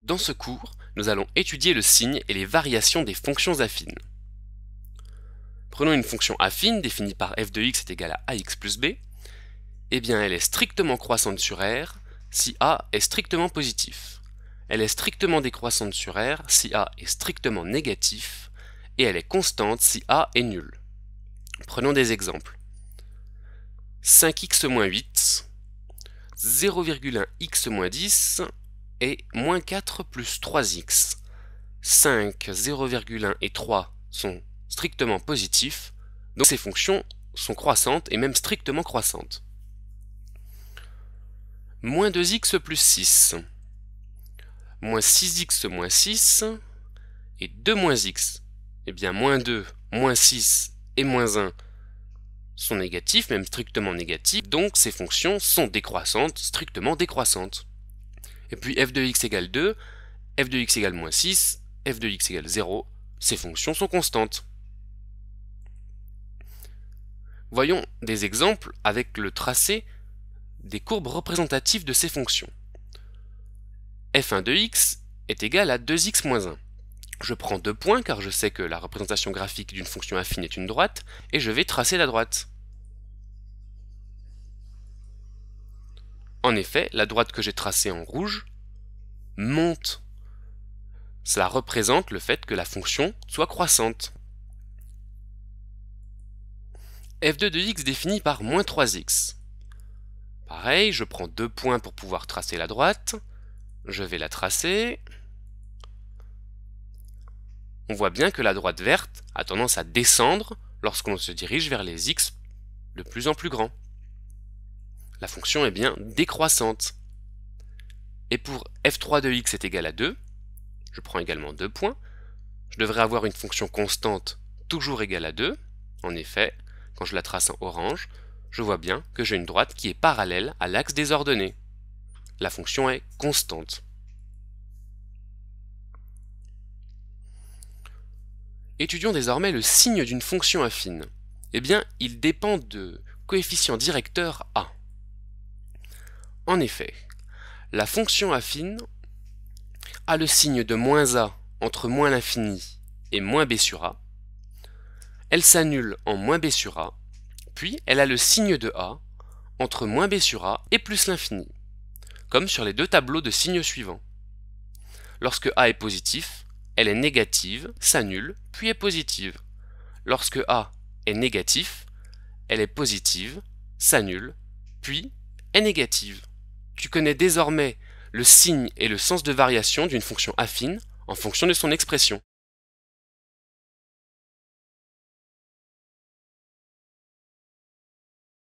Dans ce cours, nous allons étudier le signe et les variations des fonctions affines. Prenons une fonction affine définie par f de x est égal à ax plus b. Eh bien, elle est strictement croissante sur R si A est strictement positif. Elle est strictement décroissante sur R si A est strictement négatif. Et elle est constante si A est nul. Prenons des exemples. 5x moins 8, 0,1x moins 10 et moins 4 plus 3x. 5, 0,1 et 3 sont strictement positifs, donc ces fonctions sont croissantes et même strictement croissantes. Moins 2x plus 6, moins 6x moins 6 et 2 moins x. Eh bien, moins 2, moins 6 et moins 1 sont négatifs, même strictement négatifs, donc ces fonctions sont décroissantes, strictement décroissantes. Et puis f de x égale 2, f de x égale moins 6, f de x égale 0, ces fonctions sont constantes. Voyons des exemples avec le tracé des courbes représentatives de ces fonctions. f1 de x est égal à 2x moins 1. Je prends 2 points car je sais que la représentation graphique d'une fonction affine est une droite, et je vais tracer la droite. En effet, la droite que j'ai tracée en rouge monte. Cela représente le fait que la fonction soit croissante. f2 de x défini par moins 3x. Pareil, je prends 2 points pour pouvoir tracer la droite. Je vais la tracer. On voit bien que la droite verte a tendance à descendre lorsque l'on se dirige vers les x de plus en plus grands. La fonction est bien décroissante. Et pour f3 de x est égal à 2, je prends également 2 points. Je devrais avoir une fonction constante toujours égale à 2. En effet, quand je la trace en orange, je vois bien que j'ai une droite qui est parallèle à l'axe des ordonnées. La fonction est constante. Étudions désormais le signe d'une fonction affine. Eh bien, il dépend de coefficient directeur A. En effet, la fonction affine a le signe de moins A entre moins l'infini et moins B sur A. Elle s'annule en moins B sur A, puis elle a le signe de A entre moins B sur A et plus l'infini, comme sur les deux tableaux de signes suivants. Lorsque A est positif, elle est négative, s'annule, puis est positive. Lorsque A est négatif, elle est positive, s'annule, puis est négative. Tu connais désormais le signe et le sens de variation d'une fonction affine en fonction de son expression.